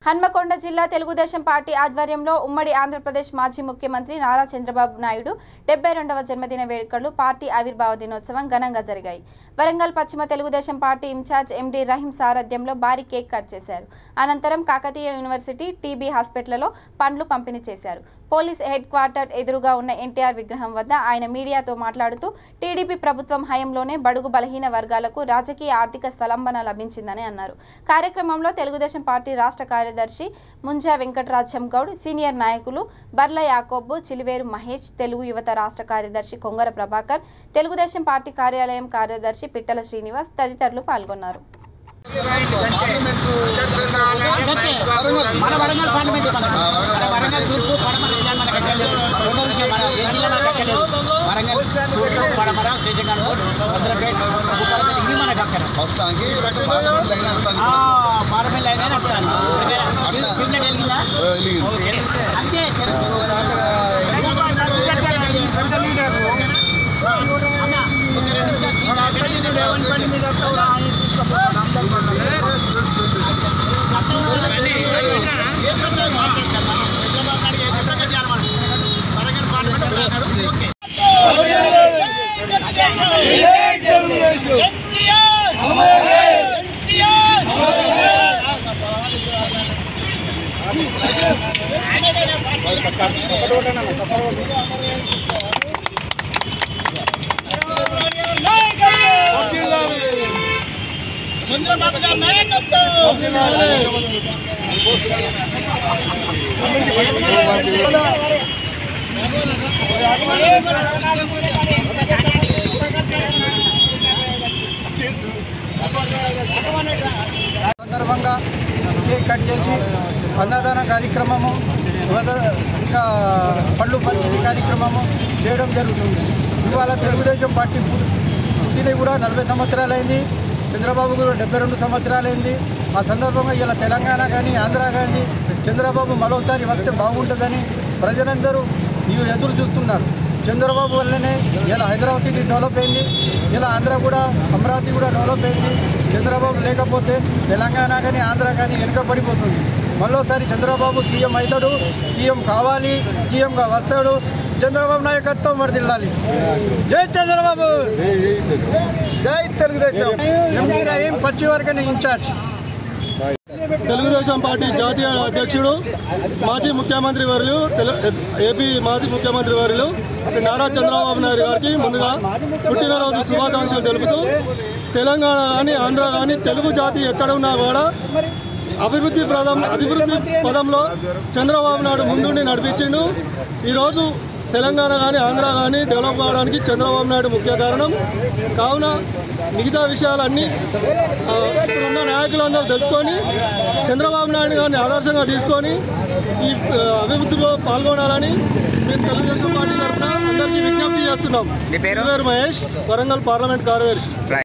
హన్మకొండ జిల్లా తెలుగుదేశం పార్టీ ఆధ్వర్యంలో ఉమ్మడి ఆంధ్రప్రదేశ్ మాజీ ముఖ్యమంత్రి నారా చంద్రబాబు నాయుడు 72వ జన్మదిన వేడుకలు పార్టీ ఆవిర్భావ దినోత్సవం ఘనంగా జరిగాయి. వరంగల్ పశ్చిమ తెలుగుదేశం పార్టీ ఇన్ఛార్జ్ ఎండి రహీం సారథ్యంలో భారీ కేక్ కట్ చేశారు. అనంతరం కాకతీయ యూనివర్సిటీ టీబీ హాస్పిటల్లో పండ్లు పంపిణీ చేశారు. పోలీస్ హెడ్ క్వార్టర్ ఎదురుగా ఉన్న ఎన్టీఆర్ విగ్రహం వద్ద ఆయన మీడియాతో మాట్లాడుతూ టీడీపీ ప్రభుత్వం హయాంలోనే బడుగు బలహీన వర్గాలకు రాజకీయ ఆర్థిక స్వలంబన లభించిందని అన్నారు. కార్యక్రమంలో తెలుగుదేశం పార్టీ రాష్ట్ర కార్యదర్శి ముంజా వెంకటరాజం గౌడ్, సీనియర్ నాయకులు బర్ల యాకోబు, చిలివేరు మహేష్, తెలుగు యువత రాష్ట్ర కార్యదర్శి కొంగర ప్రభాకర్, తెలుగుదేశం పార్టీ కార్యాలయం కార్యదర్శి పిట్టల శ్రీనివాస్ తదితరులు పాల్గొన్నారు. చంద్రబాబు గారి నాయకత్వం సందర్భంగా కేక్ కట్ చేసి అన్నదాన కార్యక్రమము ఇంకా పళ్ళు పంపిణీ కార్యక్రమము చేయడం జరుగుతుంది. ఇవాళ తెలుగుదేశం పార్టీ పుట్టిన కూడా 40 సంవత్సరాలైంది. చంద్రబాబు కూడా 72 సంవత్సరాలైంది. ఆ సందర్భంగా ఇలా తెలంగాణ కానీ ఆంధ్ర కానీ చంద్రబాబు మరోసారి వస్తే బాగుంటుందని ప్రజలందరూ ఎదురు చూస్తున్నారు. చంద్రబాబు వల్లనే ఇలా హైదరాబాద్ సిటీ డెవలప్ అయింది. ఇలా ఆంధ్ర కూడా అమరావతి కూడా డెవలప్ అయింది. చంద్రబాబు లేకపోతే తెలంగాణ కానీ ఆంధ్ర కానీ వెనుకబడిపోతుంది. మరోసారి చంద్రబాబు సీఎం అవుతాడు, సీఎం కావాలి, సీఎంగా వస్తాడు. చంద్రబాబు నాయకత్వం వర్ధిల్లాలి. జై చంద్రబాబు, జై తెలుగుదేశం. ఎండి రహీం పశ్చిమవర్గ ఇన్ఛార్జ్. తెలుగుదేశం పార్టీ జాతీయ అధ్యక్షుడు, మాజీ ముఖ్యమంత్రి వర్యులు, ఏపీ మాజీ ముఖ్యమంత్రి వర్యులు శ్రీ నారా చంద్రబాబు నాయుడు గారికి ముందుగా పుట్టినరోజు శుభాకాంక్షలు తెలుపుతూ, తెలంగాణ కానీ ఆంధ్ర కానీ తెలుగు జాతి ఎక్కడ ఉన్నా కూడా అభివృద్ధి పదంలో చంద్రబాబు నాయుడు ముందుండి నడిపించిండు. ఈరోజు తెలంగాణ కానీ ఆంధ్ర కానీ డెవలప్ కావడానికి చంద్రబాబు నాయుడు ముఖ్య కారణం. కావున మిగతా విషయాలన్నీ ఇప్పుడున్న నాయకులందరూ తెలుసుకొని చంద్రబాబు నాయుడు గారిని ఆదర్శంగా తీసుకొని ఈ అభివృద్ధిలో పాల్గొనాలని మేము తెలుగుదేశం పార్టీ తరఫున అందరికీ విజ్ఞప్తి చేస్తున్నాం. చిలివేరు మహేష్, వరంగల్ పార్లమెంట్ కార్యదర్శి.